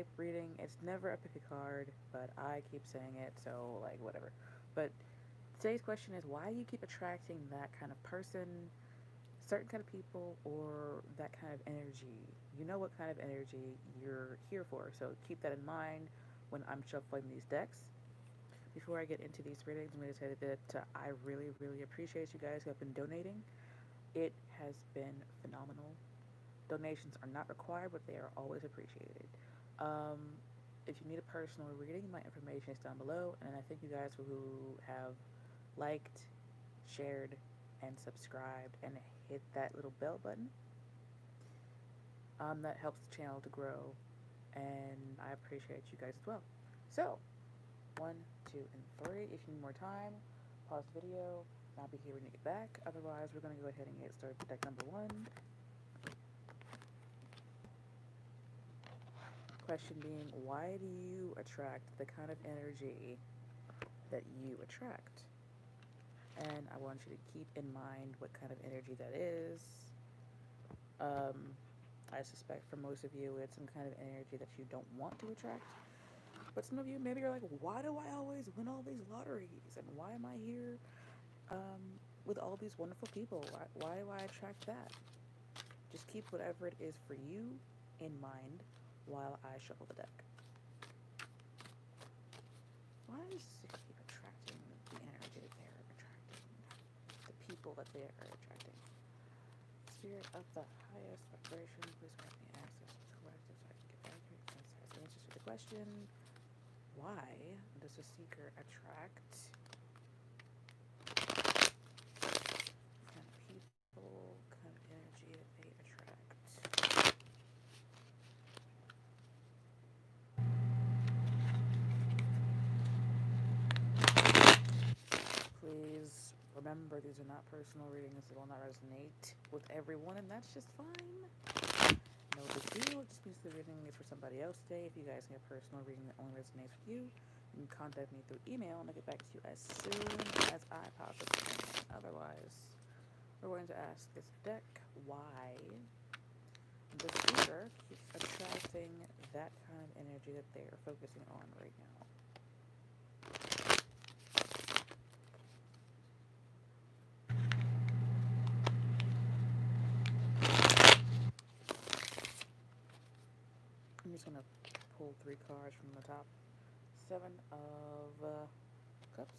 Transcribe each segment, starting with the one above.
type reading. It's never a pick a card, but I keep saying it, so like whatever. But today's question is, why do you keep attracting that kind of person, certain kind of people, or that kind of energy? You know what kind of energy you're here for, so keep that in mind when I'm shuffling these decks. Before I get into these readings, I'm going to say that I really, really appreciate you guys who have been donating. It has been phenomenal. Donations are not required, but they are always appreciated. Um, if you need a personal reading, my information is down below, and I thank you guys who have liked, shared, and subscribed, and hit that little bell button. That helps the channel to grow, and I appreciate you guys as well. So, one, two, and three. If you need more time, pause the video, and I'll be here when you get back. Otherwise, we're going to go ahead and get started with deck number one. Question being, why do you attract the kind of energy that you attract? And I want you to keep in mind what kind of energy that is. I suspect for most of you, it's some kind of energy that you don't want to attract. But some of you, maybe you're like, why do I always win all these lotteries? And why am I here with all these wonderful people? Why do I attract that? Just keep whatever it is for you in mind while I shuffle the deck. Why does it keep attracting the energy that they're attracting? The people that they are attracting. Spirit of the highest vibration, please grant me access to the collective so I can get accurate concise answers to the question. Why does a seeker attract kind of people, kind of energy that they attract? Please remember, these are not personal readings. They will not resonate with everyone, and that's just fine. No big deal. It just means the reading is for somebody else today. If you guys need a personal reading that only resonates with you, you can contact me through email, and I'll get back to you as soon as I possibly can. Otherwise, we're going to ask this deck why the speaker keeps attracting that kind of energy that they are focusing on right now. I'm just going to pull three cards from the top. Seven of Cups.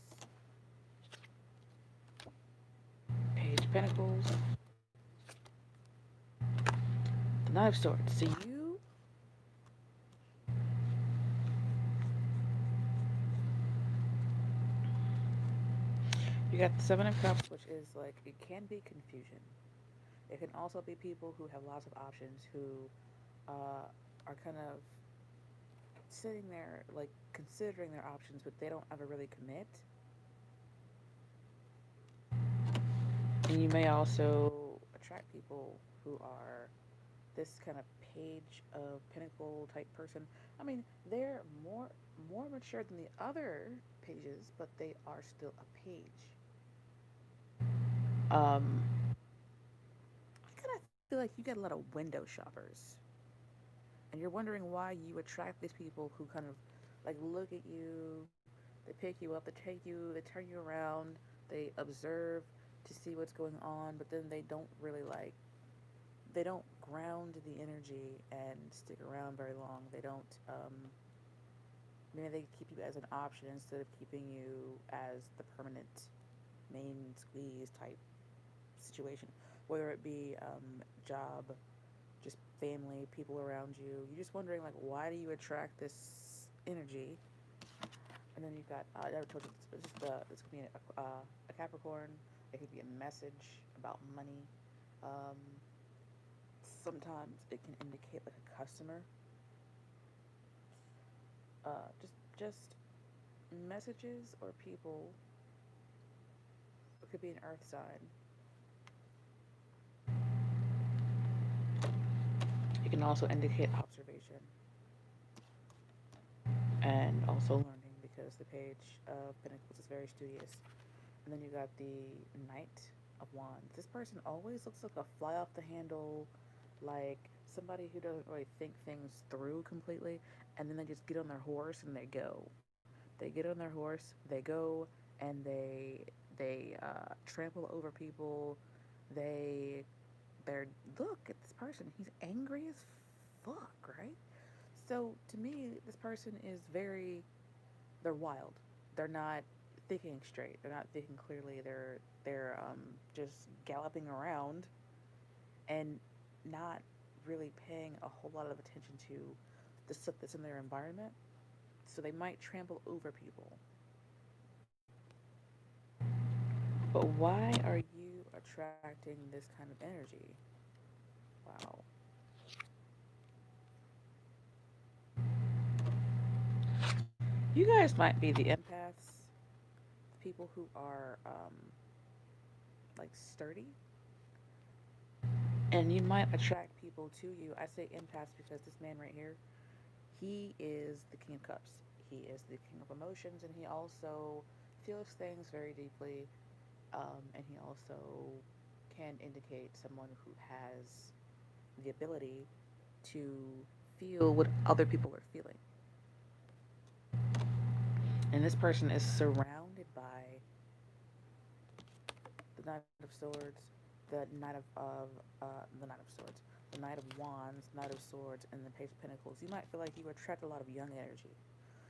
Page of Pentacles. The Knight of Swords. So you got the Seven of Cups, which is like, it can be confusion. It can also be people who have lots of options, who are kind of sitting there, like, considering their options, but they don't ever really commit. And you may also attract people who are this kind of Page of Pentacle type person. I mean, they're more mature than the other pages, but they are still a page. I kind of feel like you get a lot of window shoppers, and you're wondering why you attract these people who kind of like look at you, they pick you up, they take you, they turn you around, they observe to see what's going on, but then they don't really like, they don't ground the energy and stick around very long. They don't, maybe they keep you as an option instead of keeping you as the permanent main squeeze type situation, whether it be job, just family, people around you. You're just wondering, like, why do you attract this energy? And then you've got, I never told you, this could be a Capricorn. It could be a message about money. Sometimes it can indicate like a customer. Just messages or people. It could be an earth sign. It can also indicate observation and also learning, because the Page of Pentacles is very studious. And then you got the Knight of Wands. This person always looks like a fly off the handle, like somebody who doesn't really think things through completely, and then they just get on their horse and they go. They get on their horse, they go, and they trample over people. They they're look at this person. He's angry as fuck, right? So to me, this person is very they're wild. They're not thinking straight. They're not thinking clearly. They're just galloping around and not really paying a whole lot of attention to the stuff that's in their environment. So they might trample over people. But why are you attracting this kind of energy? Wow. You guys might be the empaths, people who are like sturdy, and you might attract people to you. I say empaths because this man right here, he is the king of cups. He is the king of emotions, and he also feels things very deeply, and he also can indicate someone who has the ability to feel what other people are feeling. And this person is surrounded by the Knight of Swords, the Knight of Swords, the Knight of Wands, Knight of Swords, and the Page of Pentacles. You might feel like you attract a lot of young energy.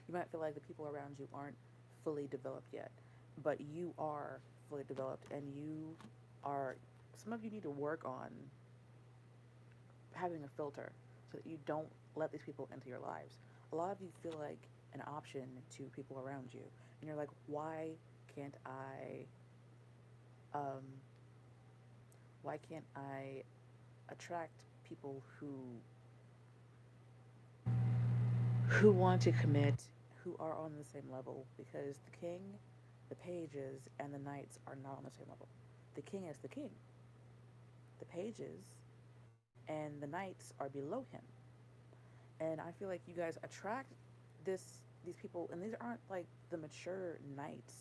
You might feel like the people around you aren't fully developed yet, but you are fully developed, and you are. Some of you need to work on having a filter so that you don't let these people into your lives. A lot of you feel like an option to people around you, and you're like, can't I, um, why can't I attract people who want to commit, who are on the same level? Because the king, the pages, and the knights are not on the same level. The king is the king. The pages and the knights are below him. And I feel like you guys attract these people, and these aren't like the mature knights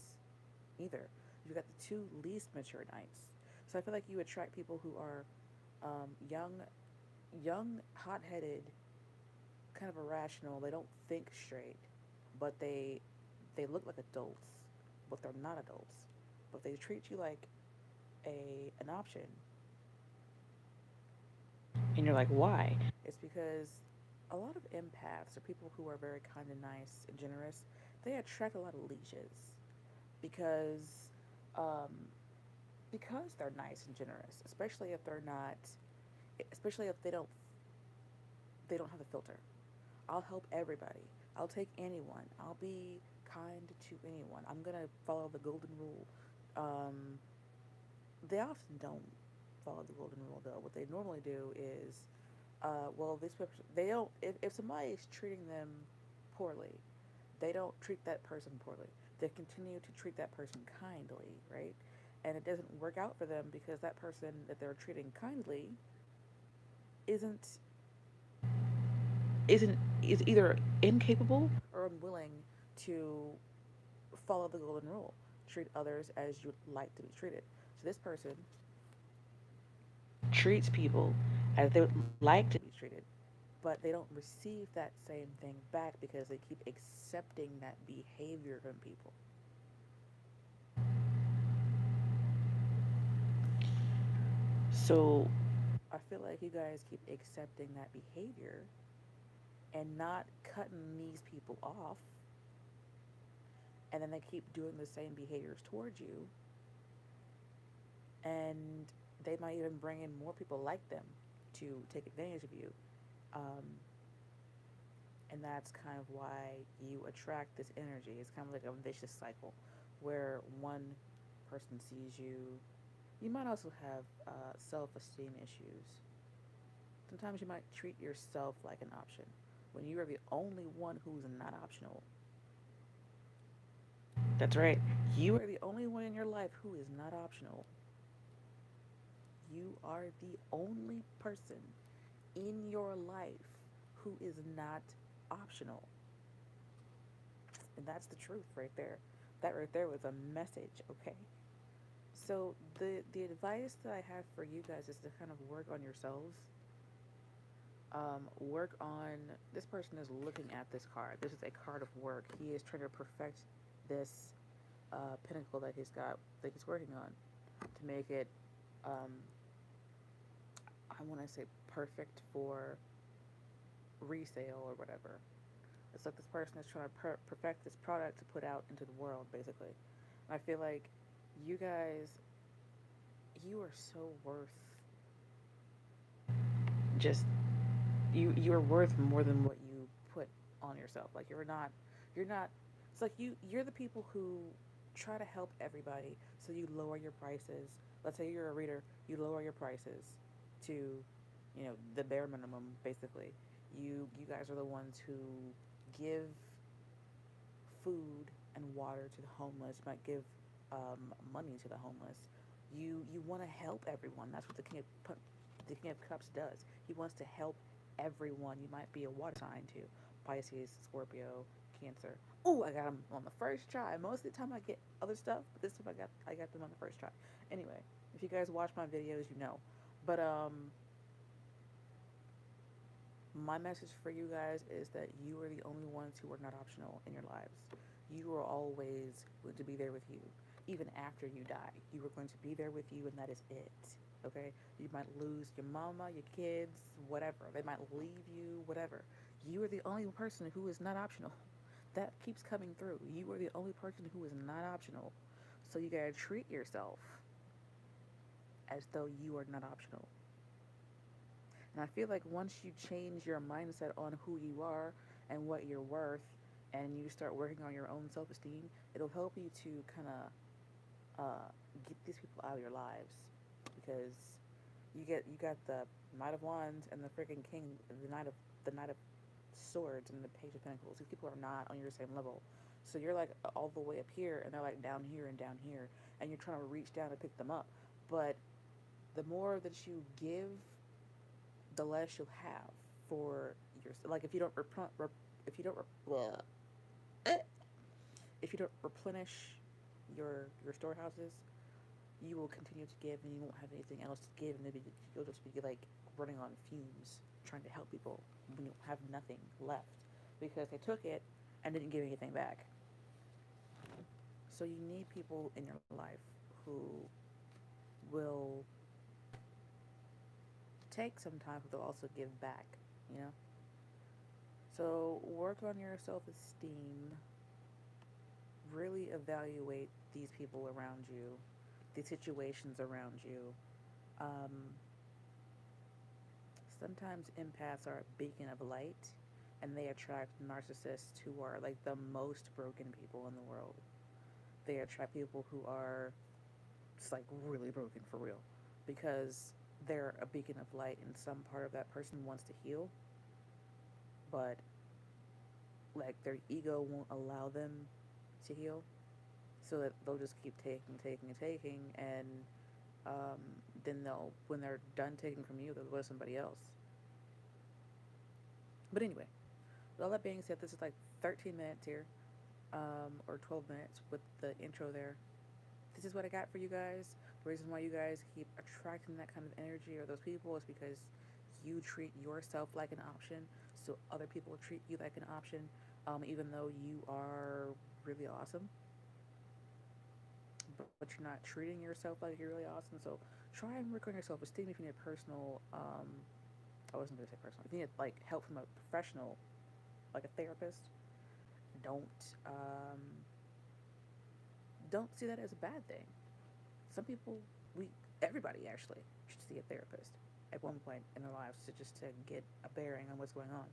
either. You've got the two least mature knights. So I feel like you attract people who are young, hot-headed, kind of irrational. They don't think straight, but they look like adults, but they're not adults. But they treat you like a an option, and you're like, why? It's because a lot of empaths or people who are very kind and nice and generous, they attract a lot of leeches because um, because they're nice and generous, especially if they're not, especially if they don't have a filter. I'll help everybody. I'll take anyone. I'll be kind to anyone. I'm gonna follow the golden rule. Um, they often don't follow the golden rule though. What they normally do is, well, this person, they don't. If somebody is treating them poorly, they don't treat that person poorly. They continue to treat that person kindly, right? And it doesn't work out for them because that person that they're treating kindly isn't isn't is either incapable or unwilling to follow the golden rule. Treat others as you'd like to be treated. So this person treats people as they would like to be treated, but they don't receive that same thing back because they keep accepting that behavior from people. So I feel like you guys keep accepting that behavior and not cutting these people off, and then they keep doing the same behaviors towards you, and they might even bring in more people like them to take advantage of you. Um, and that's kind of why you attract this energy. It's kind of like a vicious cycle where one person sees you. You might also have self esteem issues. Sometimes you might treat yourself like an option when you are the only one who's not optional. That's right. You are the only one in your life who is not optional. You are the only person in your life who is not optional. And that's the truth right there. That right there was a message, okay? So the advice that I have for you guys is to kind of work on yourselves. Work on, this person is looking at this card. This is a card of work. He is trying to perfect this pinnacle that he's working on to make it, um, I want to say perfect for resale or whatever. It's like this person is trying to perfect this product to put out into the world, basically. And I feel like you guys, you are so worth just you are worth more than what you put on yourself. Like you're not. It's like you're the people who try to help everybody, so you lower your prices. Let's say you're a reader, you lower your prices to, the bare minimum, basically. You guys are the ones who give food and water to the homeless. You might give money to the homeless. You want to help everyone. That's what the King of Cups does. He wants to help everyone. You might be a water sign too. Pisces, Scorpio, Cancer. Oh, I got them on the first try. Most of the time I get other stuff, but this time I got them on the first try. Anyway, if you guys watch my videos, you know. But my message for you guys is that you are the only ones who are not optional in your lives. You are always going to be there with you. Even after you die, you are going to be there with you, and that is it. Okay? You might lose your mama, your kids, whatever. They might leave you, whatever. You are the only person who is not optional. That keeps coming through. You are the only person who is not optional. So you gotta treat yourself as though you are not optional. And I feel like once you change your mindset on who you are and what you're worth, and you start working on your own self esteem, it'll help you to kind of get these people out of your lives, because you got the Knight of Wands and the freaking King, the Knight of Swords and the Page of Pentacles. These people are not on your same level. So you're like all the way up here, and they're like down here and down here, and you're trying to reach down to pick them up. But the more that you give, the less you'll have for your, like if you don't if you don't replenish your storehouses, you will continue to give, and you won't have anything else to give, and you'll just be like running on fumes trying to help people when you have nothing left because they took it and didn't give anything back. So you need people in your life who will take some time, but they'll also give back, you know? So work on your self esteem. Really evaluate these people around you, the situations around you. Um, Sometimes empaths are a beacon of light, and they attract narcissists who are like the most broken people in the world. They attract people who are just like really broken for real, because they're a beacon of light, and some part of that person wants to heal, but like their ego won't allow them to heal, so that they'll just keep taking, taking, and taking, and um, then when they're done taking from you, they'll go to somebody else. But anyway, with all that being said, this is like 13 minutes here, or 12 minutes with the intro there. This is what I got for you guys. The reason why you guys keep attracting that kind of energy or those people is because you treat yourself like an option, so other people treat you like an option, even though you are really awesome, but you're not treating yourself like you're really awesome. So try and work on your self esteem. If you need personal, I wasn't gonna say personal. If you need like help from a professional, like a therapist, don't um, don't see that as a bad thing. Some people, everybody actually should see a therapist at one point in their lives to get a bearing on what's going on.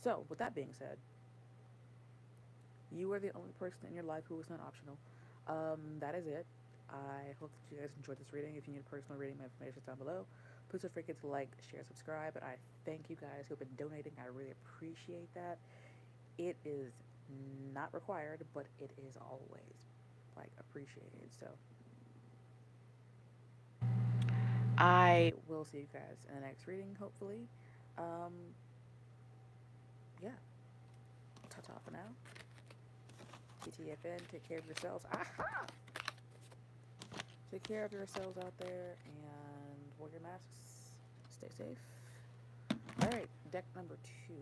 So with that being said, you are the only person in your life who is not optional. That is it. I hope that you guys enjoyed this reading. If you need a personal reading, my information is down below. Please don't forget to like, share, subscribe. And I thank you guys who have been donating. I really appreciate that. It is not required, but it is always like appreciated. So I will see you guys in the next reading, hopefully. Um, yeah. Ta-ta for now. TTFN, take care of yourselves. Aha! Take care of yourselves out there and wear your masks. Stay safe. All right. Deck number two.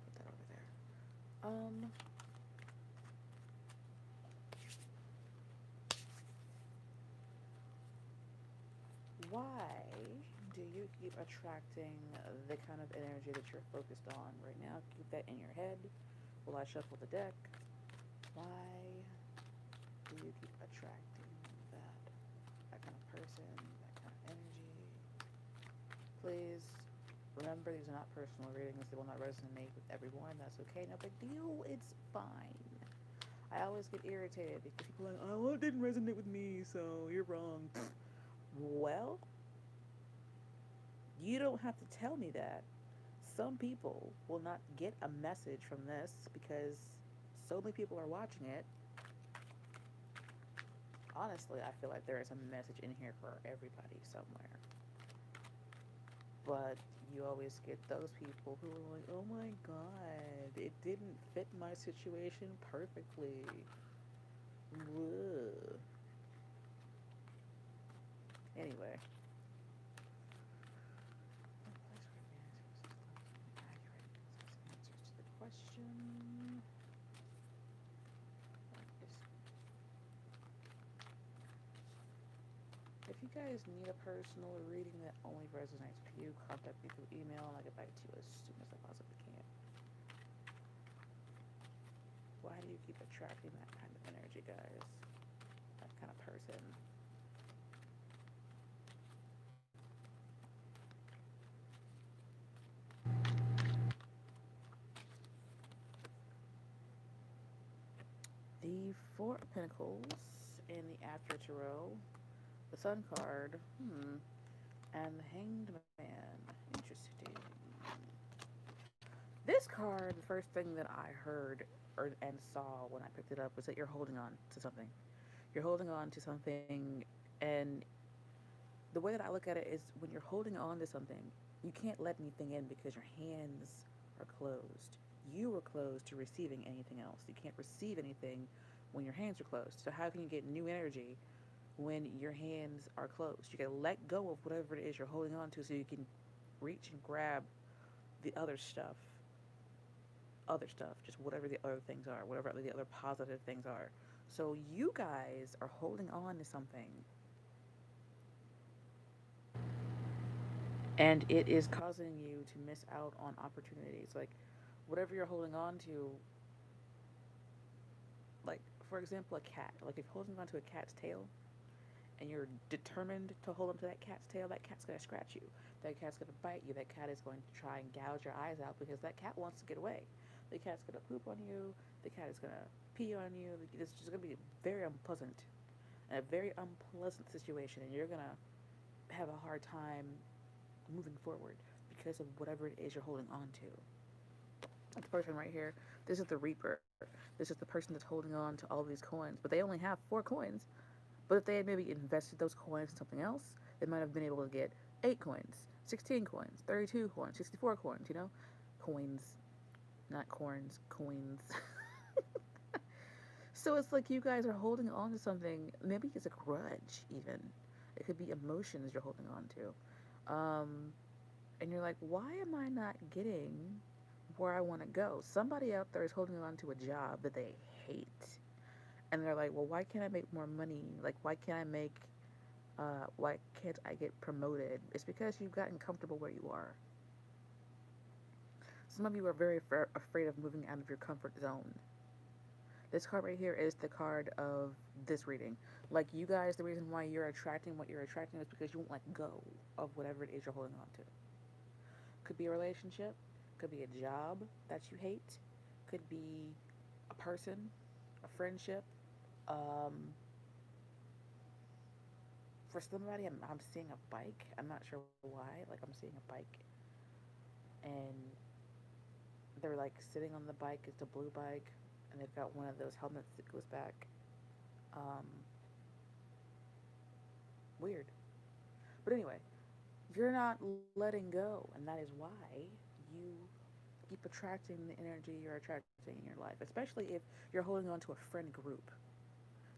Put that over there. Why do you keep attracting the kind of energy that you're focused on right now? Keep that in your head while I shuffle the deck. Why do you keep attracting that? That kind of person, that kind of energy. Please remember, these are not personal readings. They will not resonate with everyone. That's okay. No big deal. It's fine. I always get irritated because people are like, oh, well, it didn't resonate with me, so you're wrong. Well, you don't have to tell me that. Some people will not get a message from this because so many people are watching it. Honestly, I feel like there is a message in here for everybody somewhere. But you always get those people who are like, oh my god, it didn't fit my situation perfectly. Ugh. Anyway. Answers to the question. If you guys need a personal reading that only resonates with you, contact me through email and I'll get back to you as soon as I possibly can. Why do you keep attracting that kind of energy, guys? That kind of person. The Four of Pentacles in the After Tarot, the Sun card, and the Hanged Man. Interesting. This card, the first thing that I heard and saw when I picked it up was that you're holding on to something. You're holding on to something, and the way that I look at it is when you're holding on to something, you can't let anything in because your hands are closed. You are closed to receiving anything else. You can't receive anything when your hands are closed. So how can you get new energy when your hands are closed? You gotta let go of whatever it is you're holding on to so you can reach and grab the other stuff, just whatever the other things are, whatever the other positive things are. So you guys are holding on to something and it is causing you to miss out on opportunities. Like whatever you're holding on to, like for example, a cat. Like if you're holding on to a cat's tail and you're determined to hold on to that cat's tail, that cat's gonna scratch you. That cat's gonna bite you. That cat is going to try and gouge your eyes out because that cat wants to get away. The cat's gonna poop on you. The cat is gonna pee on you. It's just gonna be very unpleasant, and a very unpleasant situation, and you're gonna have a hard time moving forward because of whatever it is you're holding on to. Like the person right here, this is the Reaper. This is the person that's holding on to all these coins, but they only have 4 coins. But if they had maybe invested those coins in something else, they might have been able to get 8 coins, 16 coins, 32 coins, 64 coins, Coins, not corns, coins. So it's like you guys are holding on to something. Maybe it's a grudge, even. It could be emotions you're holding on to. And you're like, why am I not getting where I want to go? Somebody out there is holding on to a job that they hate. And they're like, well, why can't I make more money? Like, why can't I get promoted? It's because you've gotten comfortable where you are. Some of you are very afraid of moving out of your comfort zone. This card right here is the card of this reading. Like you guys, the reason why you're attracting what you're attracting is because you won't let go of whatever it is you're holding on to. Could be a relationship, could be a job that you hate, could be a person, a friendship. Um, for somebody, I'm seeing a bike. I'm not sure why. Like I'm seeing a bike, and they're like sitting on the bike. It's a blue bike, and they've got one of those helmets that goes back. Um, Weird. But anyway, you're not letting go, and that is why you keep attracting the energy you're attracting in your life, especially if you're holding on to a friend group.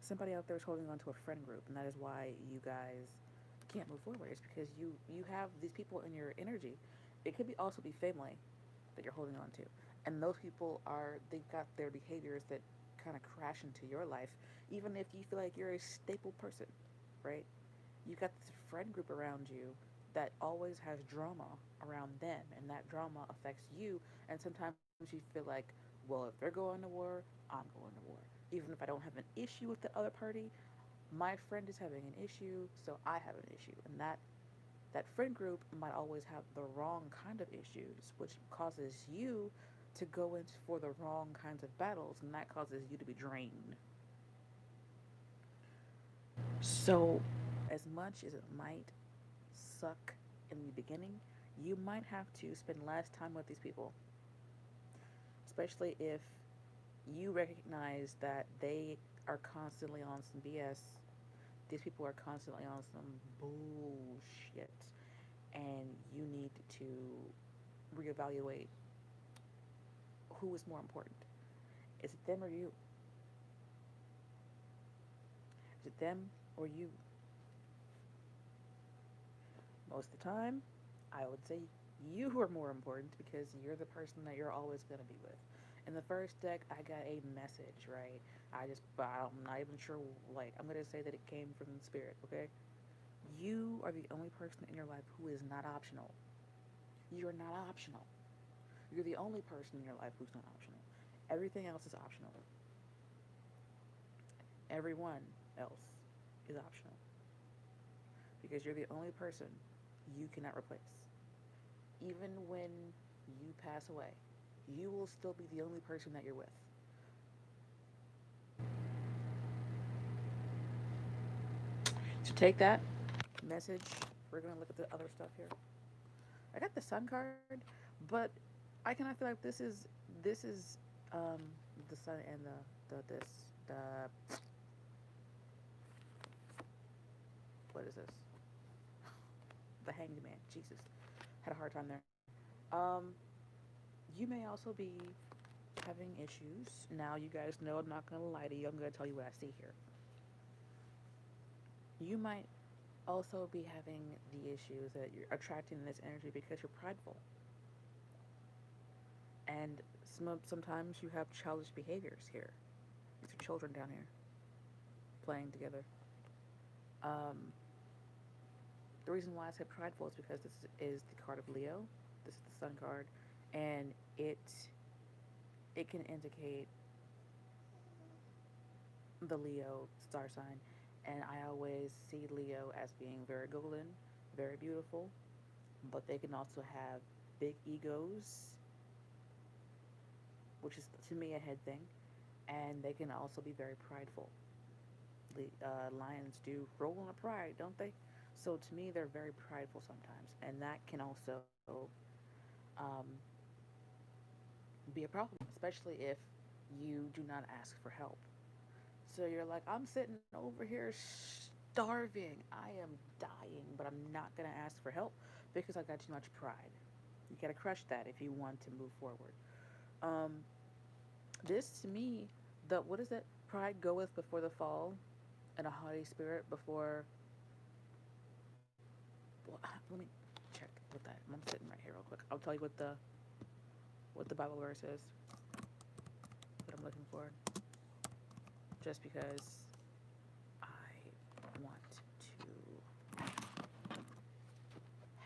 Somebody out there is holding on to a friend group, and that is why you guys can't move forward. It's because you have these people in your energy, It could be also be family that you're holding on to. And those people are, they've got their behaviors that kind of crash into your life, even if you feel like you're a staple person, right? You got this friend group around you that always has drama around them, and that drama affects you. And sometimes you feel like, well, if they're going to war, I'm going to war. Even if I don't have an issue with the other party, my friend is having an issue, so I have an issue. And that friend group might always have the wrong kind of issues, which causes you to go in for the wrong kinds of battles, and that causes you to be drained. So, as much as it might suck in the beginning, you might have to spend less time with these people, especially if you recognize that they are constantly on some BS. These people are constantly on some bullshit, and you need to reevaluate who is more important. Is it them or you? Is it them or you? Most of the time, I would say you are more important because you're the person that you're always going to be with. In the first deck, I got a message, right? I'm not even sure, like, I'm going to say that it came from the spirit, okay? You are the only person in your life who is not optional. You're not optional. You're the only person in your life who's not optional. Everything else is optional. Everyone else is optional because you're the only person you cannot replace. Even when you pass away, you will still be the only person that you're with. So take that message. We're going to look at the other stuff here. I got the sun card, but I kind of feel like this is um, the sun and the what is this? The hanged man. Jesus, had a hard time there. Um, you may also be having issues. Now you guys know I'm not gonna lie to you. I'm gonna tell you what I see here. You might also be having the issues that you're attracting this energy because you're prideful, and sometimes you have childish behaviors here. These are children down here playing together. Um, the reason why I said prideful is because this is the card of Leo. This is the Sun card, and it can indicate the Leo star sign. And I always see Leo as being very golden, very beautiful, but they can also have big egos, which is to me a head thing, and they can also be very prideful. Lions do roll on a pride, don't they? So to me, they're very prideful sometimes, and that can also um, be a problem, especially if you do not ask for help. So you're like, I'm sitting over here starving. I am dying, but I'm not going to ask for help because I got too much pride. You got to crush that if you want to move forward. Um, this to me, the what is it? Pride goeth before the fall, and a haughty spirit before. Well, let me check what that. I'm sitting right here real quick. I'll tell you what the Bible verse is. What I'm looking for, just because I want to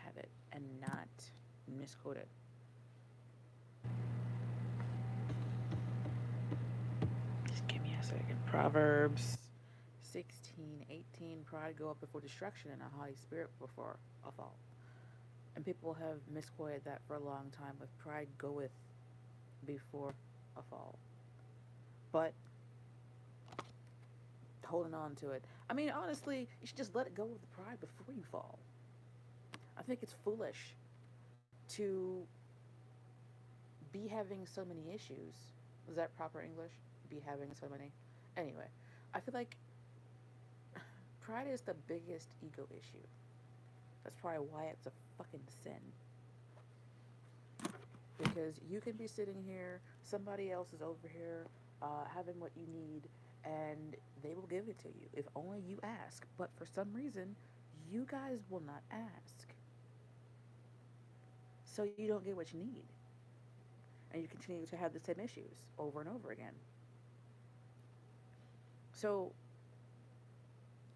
have it and not misquote it. Just give me a second. Proverbs 16:18. Pride go up before destruction and a haughty spirit before a fall. And people have misquoted that for a long time with pride goeth before a fall. But holding on to it. I mean, honestly, you should just let it go with the pride before you fall. I think it's foolish to be having so many issues. Is that proper English? Be having so many. Anyway, I feel like pride is the biggest ego issue. That's probably why it's a fucking sin. Because you can be sitting here, somebody else is over here having what you need, and they will give it to you if only you ask. But for some reason, you guys will not ask. so you don't get what you need, and you continue to have the same issues over and over again. So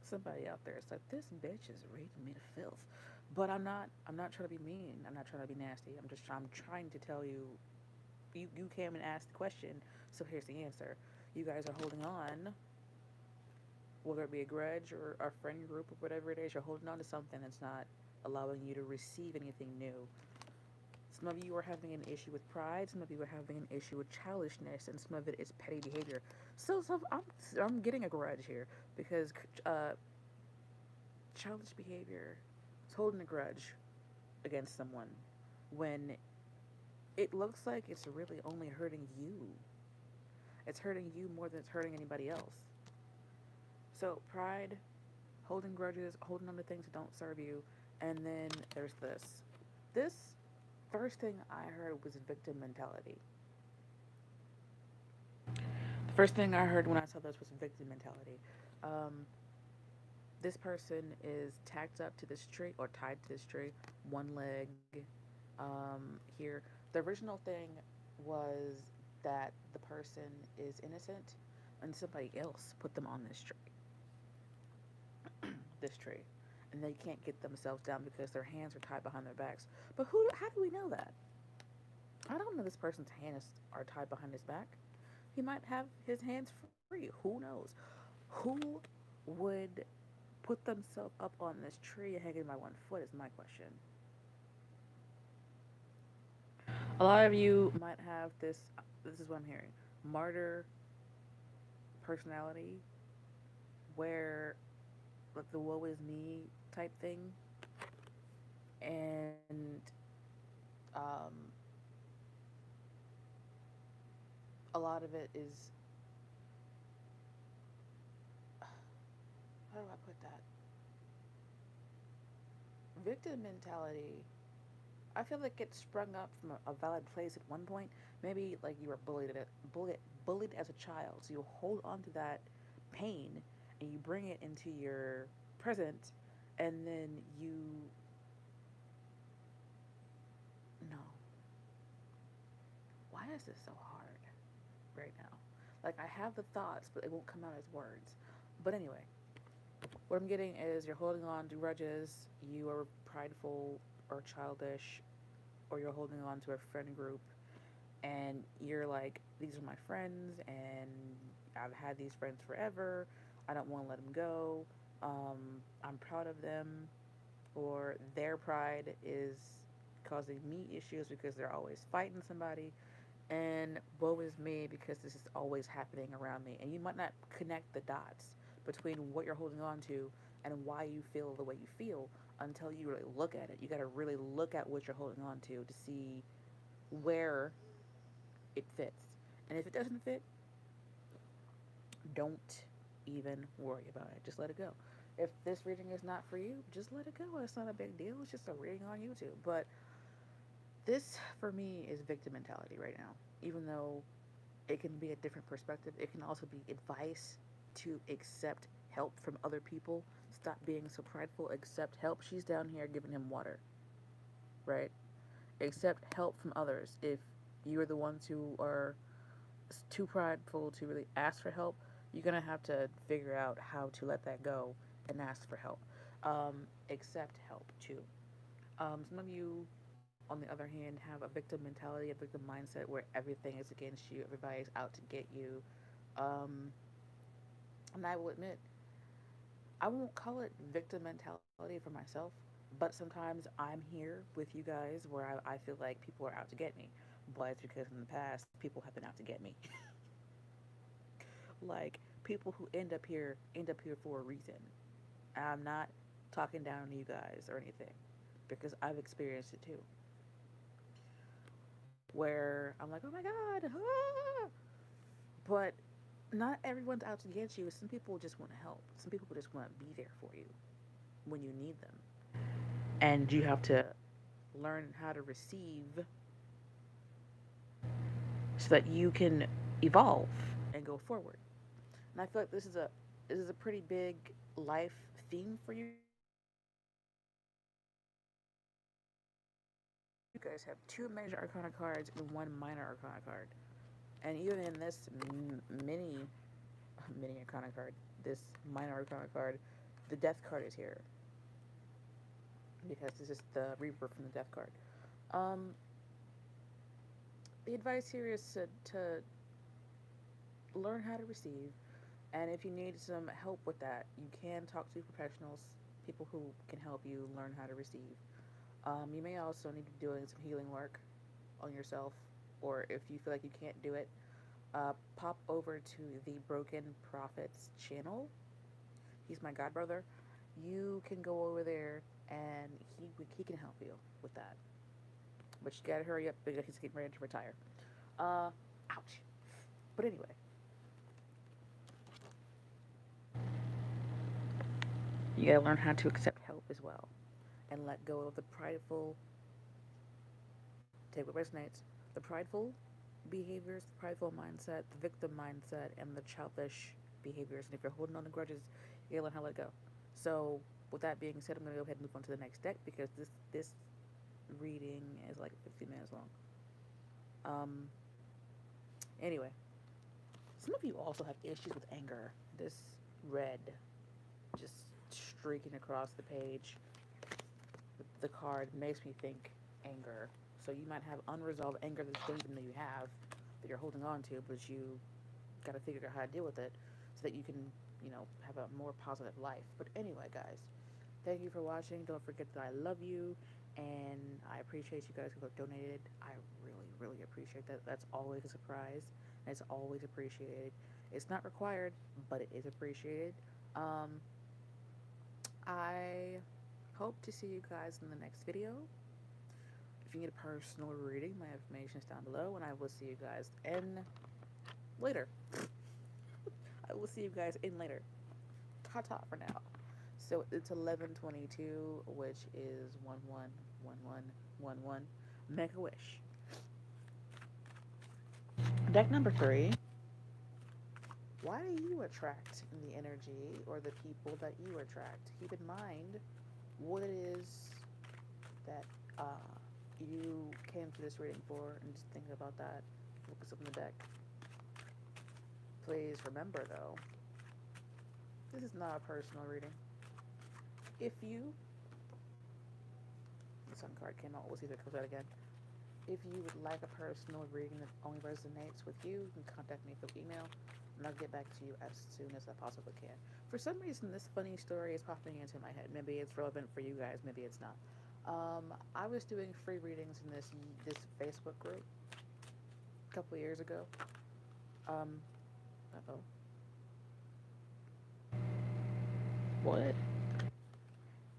somebody out there is like, this bitch is reading me to filth. But I'm not trying to be mean. I'm not trying to be nasty. I'm trying to tell you, you came and asked the question, so here's the answer. You guys are holding on, whether it be a grudge or a friend group or whatever it is, you're holding on to something that's not allowing you to receive anything new. Some of you are having an issue with pride. Some of you are having an issue with childishness, and some of it is petty behavior. I'm getting a grudge here because uh, childish behavior is holding a grudge against someone when it looks like it's really only hurting you. It's hurting you more than it's hurting anybody else. So pride, holding grudges, holding on to things that don't serve you, and then there's this. This first thing I heard was victim mentality. The first thing I heard when I saw this was victim mentality. Um, this person is tacked up to this tree or tied to this tree, one leg here. The original thing was that the person is innocent and somebody else put them on this tree, and they can't get themselves down because their hands are tied behind their backs. But who? How do we know that? I don't know this person's hands are tied behind his back. He might have his hands free. Who knows? Who would put themselves up on this tree hanging by one foot is my question. A lot of you might have this is what I'm hearing. Martyr personality where like the woe is me type thing, and um, a lot of it is, how do I put that? Victim mentality. I feel like it sprung up from a valid place at one point. Maybe like you were bullied as a child, so you hold on to that pain and you bring it into your present, and then you no. Why is this so hard right now? Like I have the thoughts, but it won't come out as words. But anyway, what I'm getting is you're holding on to grudges, you are prideful or childish, or you're holding on to a friend group, and you're like, these are my friends, and I've had these friends forever. I don't want to let them go. I'm proud of them, or their pride is causing me issues because they're always fighting somebody, and woe is me because this is always happening around me. And you might not connect the dots between what you're holding on to and why you feel the way you feel until you really look at it. You got to really look at what you're holding on to see where it fits. And if it doesn't fit, don't even worry about it. Just let it go. If this reading is not for you, just let it go. It's not a big deal. It's just a reading on YouTube. But this, for me, is victim mentality right now. Even though it can be a different perspective, it can also be advice to accept help from other people. Stop being so prideful. Accept help. She's down here giving him water, right? Accept help from others. If you're the ones who are too prideful to really ask for help, you're going to have to figure out how to let that go and ask for help. Accept help too. Some of you, on the other hand, have a victim mentality, a victim mindset where everything is against you, everybody's out to get you. Um, and I will admit, I won't call it victim mentality for myself, but sometimes I'm here with you guys where I feel like people are out to get me. But it's because in the past, people have been out to get me. Like, people who end up here for a reason. I'm not talking down to you guys or anything because I've experienced it too. Where I'm like, oh my God, ah! But not everyone's out to get you. Some people just want to help. Some people just want to be there for you when you need them. And you have to learn how to receive so that you can evolve and go forward. And I feel like this is a pretty big life theme for you guys. guys have 2 major arcana cards and 1 minor arcana card. And even in this mini arcana card, this minor arcana card, the death card is here. Because this is the Reaper from the death card. The advice here is to learn how to receive. And if you need some help with that, you can talk to professionals, people who can help you learn how to receive. You may also need to be doing some healing work on yourself, or if you feel like you can't do it, pop over to the Broken Prophets channel. He's my god brother. You can go over there and he can help you with that. But you gotta hurry up because he's getting ready to retire. Ouch. But anyway. You gotta learn how to accept help as well. And let go of the prideful, take what resonates, the prideful behaviors, the prideful mindset, the victim mindset, and the childish behaviors. And if you're holding on to grudges, you gotta learn how to let go. So, with that being said, I'm gonna go ahead and move on to the next deck because this reading is like 15 minutes long. Anyway, some of you also have issues with anger. This red just streaking across the page. The card makes me think anger. So you might have unresolved anger that you don't even know you have, that you're holding on to, but you gotta figure out how to deal with it so that you can, have a more positive life. But anyway, guys, thank you for watching. Don't forget that I love you, and I appreciate you guys who have donated. I really, really appreciate that. That's always a surprise, and it's always appreciated. It's not required, but it is appreciated. I hope to see you guys in the next video. If you need a personal reading, my information is down below, and I will see you guys in later. I will see you guys in later. Ta-ta for now. So it's 11:22, which is 111111. Make a wish. Deck number 3. Why do you attract the energy or the people that you attract? Keep in mind what it is that you came to this reading for, and just think about that. Focus on the deck. Please remember, though, this is not a personal reading. If you, the sun card came out, we'll see if it comes out again. If you would like a personal reading that only resonates with you, you can contact me through email, and I'll get back to you as soon as I possibly can. For some reason, this funny story is popping into my head. Maybe it's relevant for you guys, maybe it's not. I was doing free readings in this Facebook group a couple of years ago. What?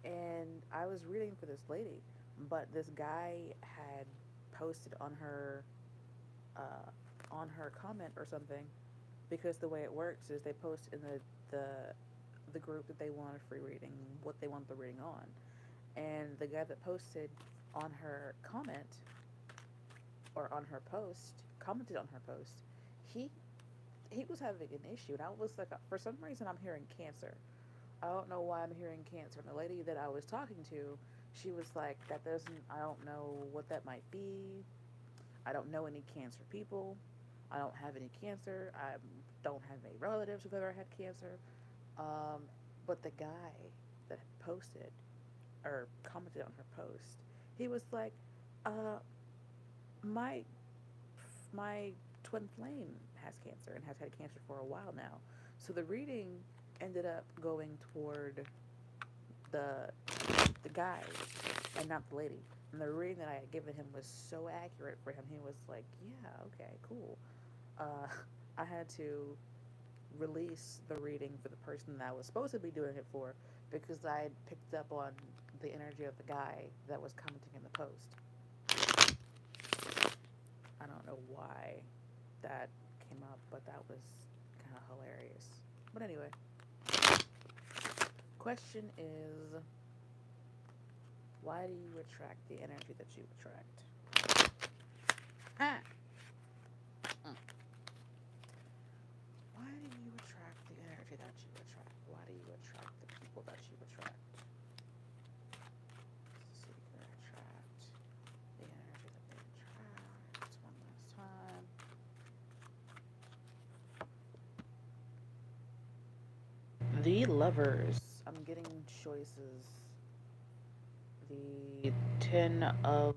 And I was reading for this lady, but this guy had posted on her comment or something, because the way it works is they post in the group that they want a free reading, what they want the reading on. And the guy that posted on her comment, or on her post, commented on her post, he was having an issue, and I was like, for some reason I'm hearing cancer. I don't know why I'm hearing cancer. And the lady that I was talking to, she was like, I don't know what that might be. I don't know any cancer people. I don't have any cancer. I don't have any relatives who've ever had cancer. But the guy that posted or commented on her post, he was like, my twin flame has cancer and has had cancer for a while now. So the reading ended up going toward the guy and not the lady. And the reading that I had given him was so accurate for him. He was like, yeah, okay, cool. I had to release the reading for the person that I was supposed to be doing it for, because I had picked up on the energy of the guy that was commenting in the post. I don't know why that came up, but that was kind of hilarious. But anyway, question is, why do you attract the energy that you attract? Ah. Why do you attract the energy that you attract? Why do you attract the people that you attract? So you can attract the energy The lovers. I'm getting choices. The Ten of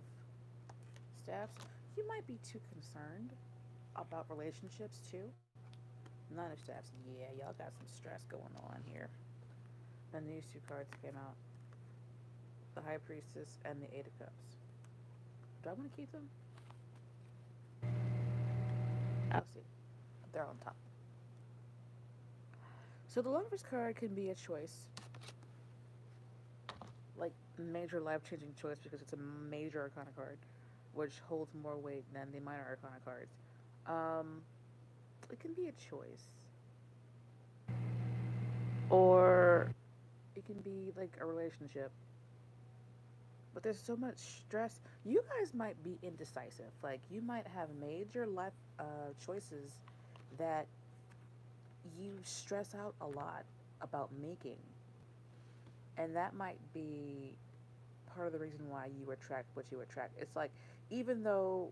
Staffs. You might be too concerned about relationships too. Nine of Staffs. Yeah, y'all got some stress going on here. Then these two cards came out: the High Priestess and the Eight of Cups. Do I want to keep them? I'll see. They're on top. So the Lovers card can be a choice, like major life-changing choice because it's a major Arcana card, which holds more weight than the minor Arcana cards. Um, it can be a choice, or it can be like a relationship. But there's so much stress. You guys might be indecisive. Like you might have major life choices that you stress out a lot about making, and that might be part of the reason why you attract what you attract. It's like even though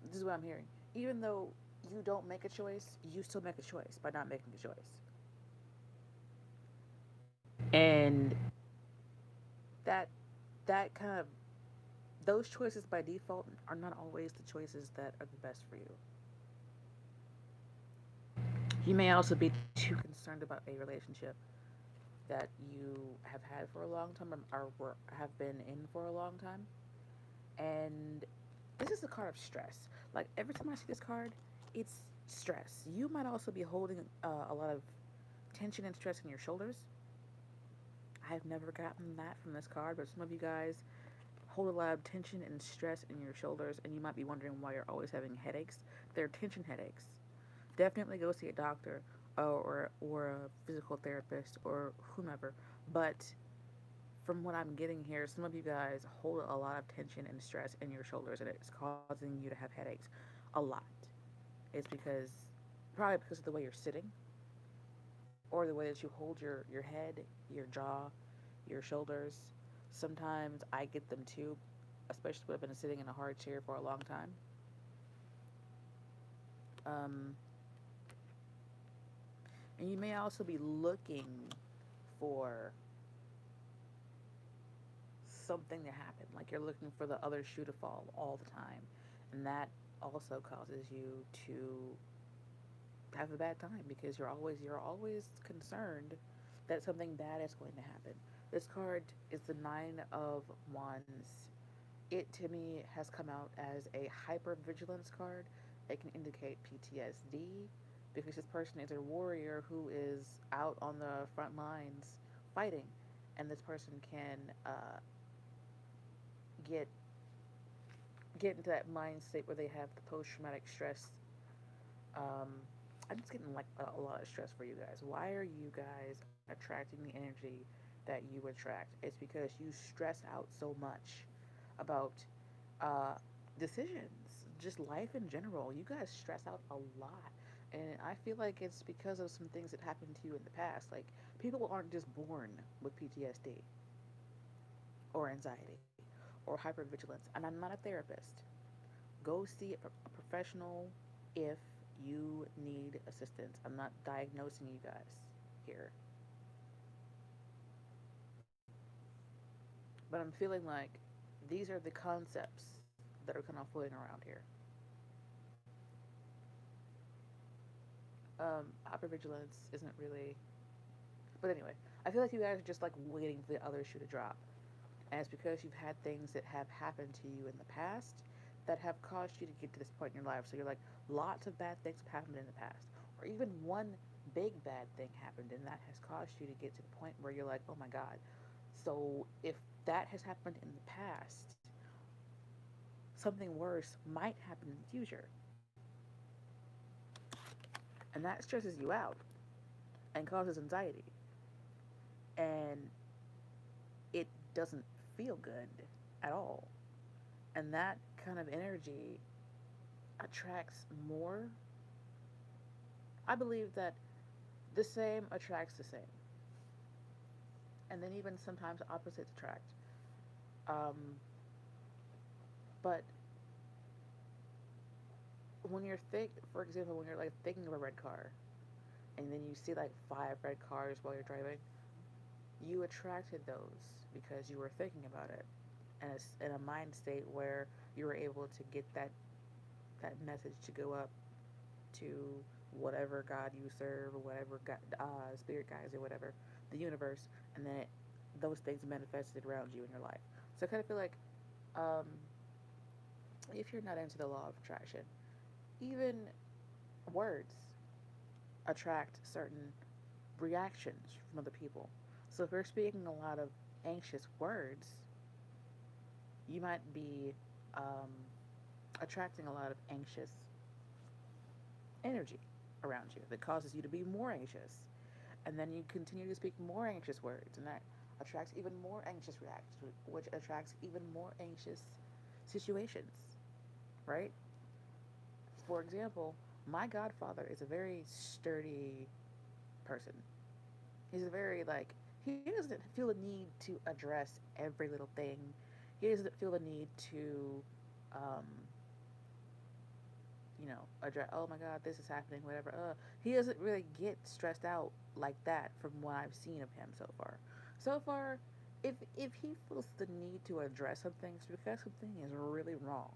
this is what I'm hearing, even though you don't make a choice, you still make a choice by not making a choice. And that that kind of those choices by default are not always the choices that are the best for you. You may also be too concerned about a relationship that you have had for a long time or have been in for a long time. And this is a card of stress. Like every time I see this card, it's stress. You might also be holding a lot of tension and stress in your shoulders. I have never gotten that from this card, but some of you guys hold a lot of tension and stress in your shoulders, and you might be wondering why you're always having headaches. They're tension headaches. Definitely go see a doctor or a physical therapist or whomever. But from what I'm getting here, some of you guys hold a lot of tension and stress in your shoulders, and it's causing you to have headaches a lot. It's because probably because of the way you're sitting or the way that you hold your head, your jaw, your shoulders. Sometimes I get them too, especially when I've been sitting in a hard chair for a long time. Um, and you may also be looking for something to happen. Like you're looking for the other shoe to fall all the time. And that also causes you to have a bad time because you're always concerned that something bad is going to happen. This card is the Nine of Wands. It to me has come out as a hyper vigilance card. It can indicate PTSD because this person is a warrior who is out on the front lines fighting, and this person can get get into that mind state where they have the post traumatic stress. Um, I'm just getting like a lot of stress for you guys. Why are you guys attracting the energy that you attract? It's because you stress out so much about uh, decisions, just life in general. You guys stress out a lot. And I feel like it's because of some things that happened to you in the past. Like, people aren't just born with PTSD or anxiety or hypervigilance. And I'm not a therapist. Go see a professional if you need assistance. I'm not diagnosing you guys here. But I'm feeling like these are the concepts that are kind of floating around here. Hypervigilance isn't really. But anyway, I feel like you guys are just like waiting for the other shoe to drop. And it's because you've had things that have happened to you in the past that have caused you to get to this point in your life. So you're like, lots of bad things have happened in the past. Or even one big bad thing happened and that has caused you to get to the point where you're like, oh my God. So if that has happened in the past, something worse might happen in the future. And that stresses you out and causes anxiety. And it doesn't feel good at all. And that kind of energy attracts more. I believe that the same attracts the same. And then even sometimes opposites attract. Um, but when you're for example, when you're like thinking of a red car and then you see like five red cars while you're driving, you attracted those because you were thinking about it and it's in a mind state where you were able to get that message to go up to whatever God you serve or whatever God, spirit guides or whatever, the universe, and then those things manifested around you in your life. So I kind of feel like um, if you're not into the law of attraction, even words attract certain reactions from other people. So if you're speaking a lot of anxious words, you might be um, attracting a lot of anxious energy around you that causes you to be more anxious. And then you continue to speak more anxious words, and that attracts even more anxious reactions, which attracts even more anxious situations, right? For example, my godfather is a very sturdy person. He's a very, like, he doesn't feel the need to address every little thing. He doesn't feel the need to, um, address, oh my God, this is happening, whatever. He doesn't really get stressed out like that from what I've seen of him so far. So far, if he feels the need to address something, it's because something is really wrong.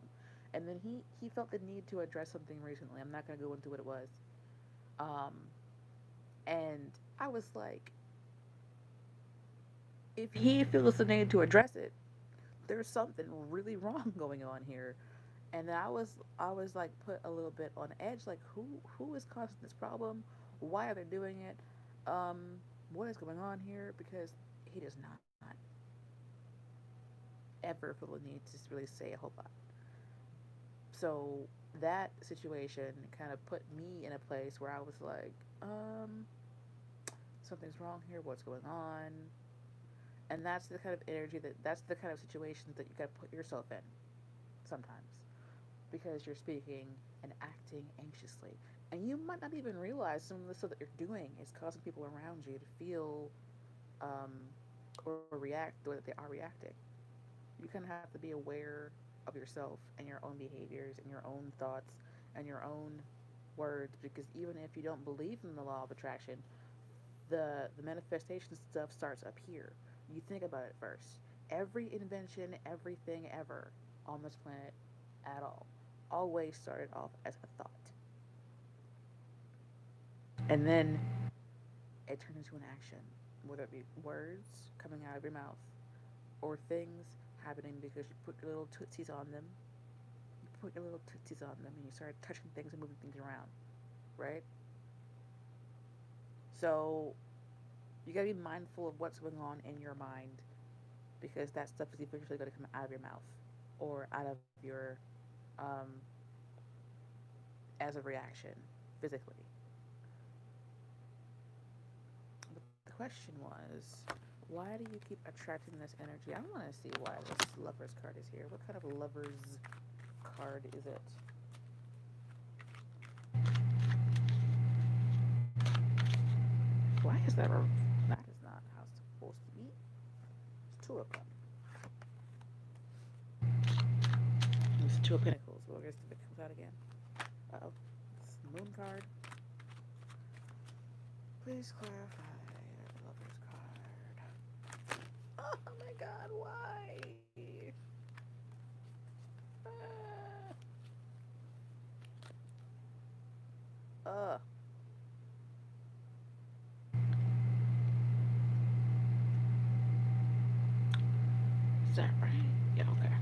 And then he felt the need to address something recently. I'm not gonna go into what it was. Um, and I was like, if he feels the need to address it, there's something really wrong going on here. And then I was like put a little bit on edge, like who is causing this problem? Why are they doing it? Um, what is going on here? Because he does not ever feel the need to really say a whole lot. So that situation kind of put me in a place where I was like, something's wrong here. What's going on? And that's the kind of energy that's the kind of situations that you got to put yourself in sometimes because you're speaking and acting anxiously. And you might not even realize some of the stuff that you're doing is causing people around you to feel um, or react the way that they are reacting. You kind of have to be aware of yourself and your own behaviors and your own thoughts and your own words because even if you don't believe in the law of attraction, the manifestation stuff starts up here. You think about it first. Every invention, everything ever on this planet at all always started off as a thought. And then it turned into an action, whether it be words coming out of your mouth or things happening because you put your little tootsies on them. You put your little tootsies on them and you started touching things and moving things around, right? So you gotta be mindful of what's going on in your mind because that stuff is eventually gonna come out of your mouth or out of your um, as a reaction physically. But the question was, why do you keep attracting this energy? I want to see why this lover's card is here. What kind of lover's card is it? Why is that? That is not how it's supposed to be. It's two of them. It's two of pentacles. Well, I guess if it comes out again. Uh oh. It's the moon card. Please clarify the lover's card. Oh my God! Why? Uh. Is that right? Yeah. Okay.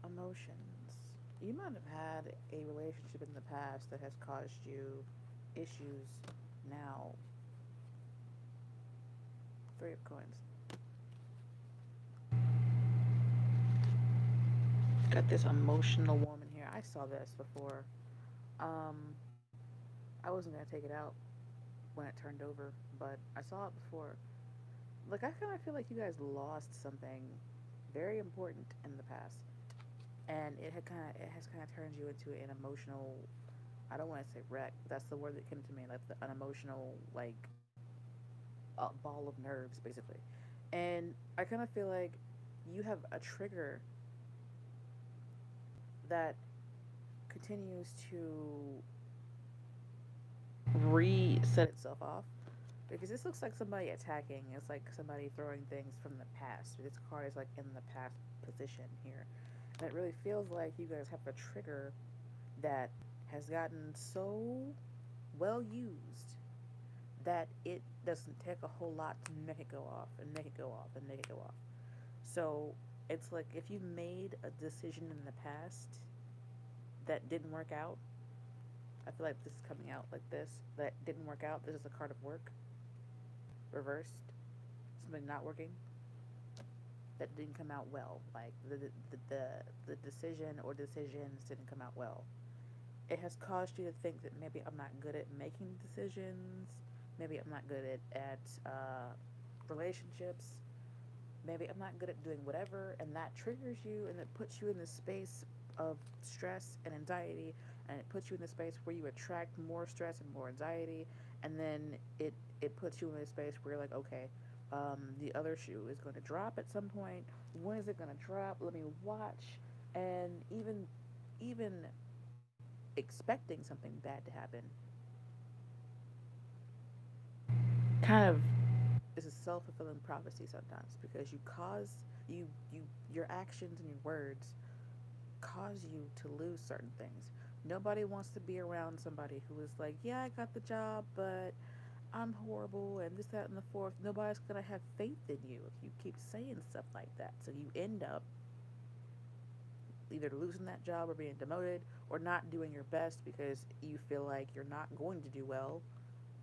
Emotions. You might have had a relationship in the past that has caused you issues now. Three of coins. Got this emotional woman here. I saw this before. Um, I wasn't gonna take it out when it turned over, but I saw it before. Like I kind of feel like you guys lost something very important in the past, and it has kind of turned you into an emotional. I don't want to say wreck. That's the word that came to me, like an emotional like ball of nerves, basically. And I kind of feel like you have a trigger that continues to reset itself off because this looks like somebody attacking. It's like somebody throwing things from the past. This card is like in the past position here. And it really feels like you guys have a trigger that has gotten so well used that it doesn't take a whole lot to make it go off and make it go off and make it go off. So it's like if you made a decision in the past that didn't work out, I feel like this is coming out like this. That didn't work out. This is a card of work reversed. Something not working that didn't come out well. Like the decision or decisions didn't come out well. It has caused you to think that maybe I'm not good at making decisions. Maybe I'm not good at relationships. Maybe I'm not good at doing whatever, and that triggers you, and it puts you in this space of stress and anxiety, and it puts you in the space where you attract more stress and more anxiety, and then it puts you in a space where you're like, okay, the other shoe is going to drop at some point. When is it going to drop? Let me watch, and even expecting something bad to happen kind of is a self-fulfilling prophecy sometimes because you your actions and your words cause you to lose certain things. Nobody wants to be around somebody who is like, yeah, I got the job, but I'm horrible and this, that, and the fourth. Nobody's gonna have faith in you if you keep saying stuff like that. So you end up either losing that job or being demoted or not doing your best because you feel like you're not going to do well.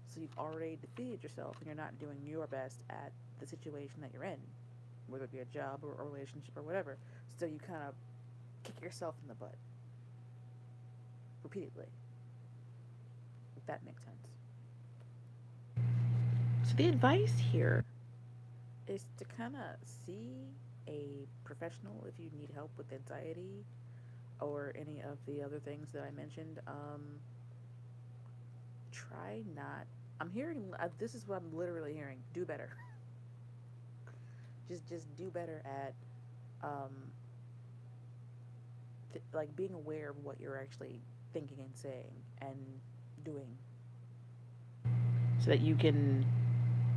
So you've already defeated yourself and you're not doing your best at the situation that you're in, whether it be a job or a relationship or whatever. So you kind of kick yourself in the butt repeatedly, if that makes sense. So the advice here is to kind of see a professional if you need help with anxiety or any of the other things that I mentioned. Try not. I'm hearing. This is what I'm literally hearing. Do better. Just do better at um, like being aware of what you're actually thinking and saying and doing, so that you can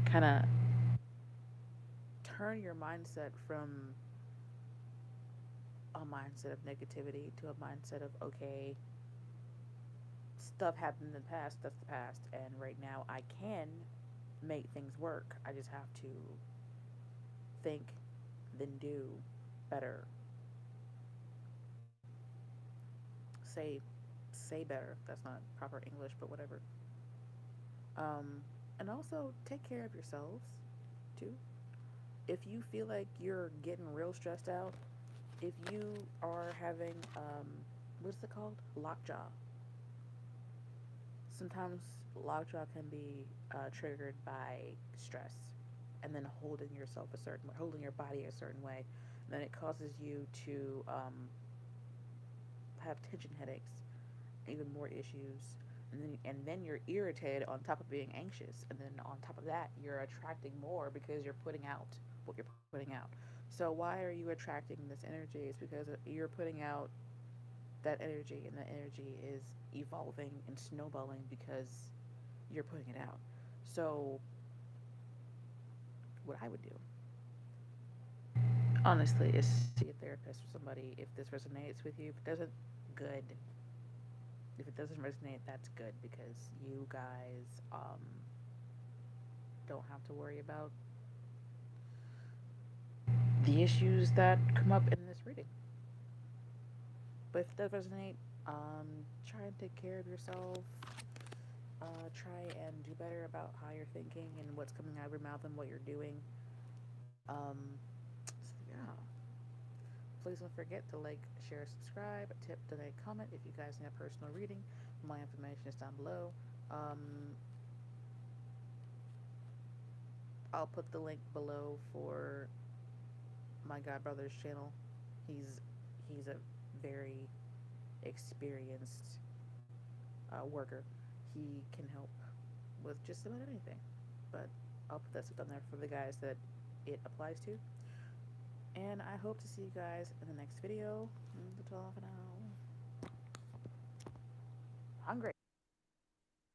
kind of turn your mindset from a mindset of negativity to a mindset of okay, stuff happened in the past, that's the past, and right now I can make things work. I just have to think, then do better. Say say better. That's not proper English, but whatever. Um, and also take care of yourselves too. If you feel like you're getting real stressed out, if you are having what's it called? Lockjaw. Sometimes lockjaw can be triggered by stress, and then holding yourself a certain way, holding your body a certain way. And then it causes you to have tension headaches, even more issues, and then you're irritated on top of being anxious, and then on top of that, you're attracting more because you're putting out what you're putting out. So why are you attracting this energy? It's because you're putting out that energy, and that energy is evolving and snowballing because you're putting it out. So what I would do, honestly, is see a therapist or somebody if this resonates with you. If it doesn't, good. If it doesn't resonate, that's good because you guys don't have to worry about the issues that come up in this reading. But if it does resonate, try and take care of yourself. Try and do better about how you're thinking and what's coming out of your mouth and what you're doing. So yeah, please don't forget to like, share, subscribe, tip, donate, comment. If you guys need a personal reading, my information is down below. Um, I'll put the link below for my god brother's channel. He's a very experienced worker. He can help with just about anything. But I'll put that stuff down there for the guys that it applies to. And I hope to see you guys in the next video. That's all for now.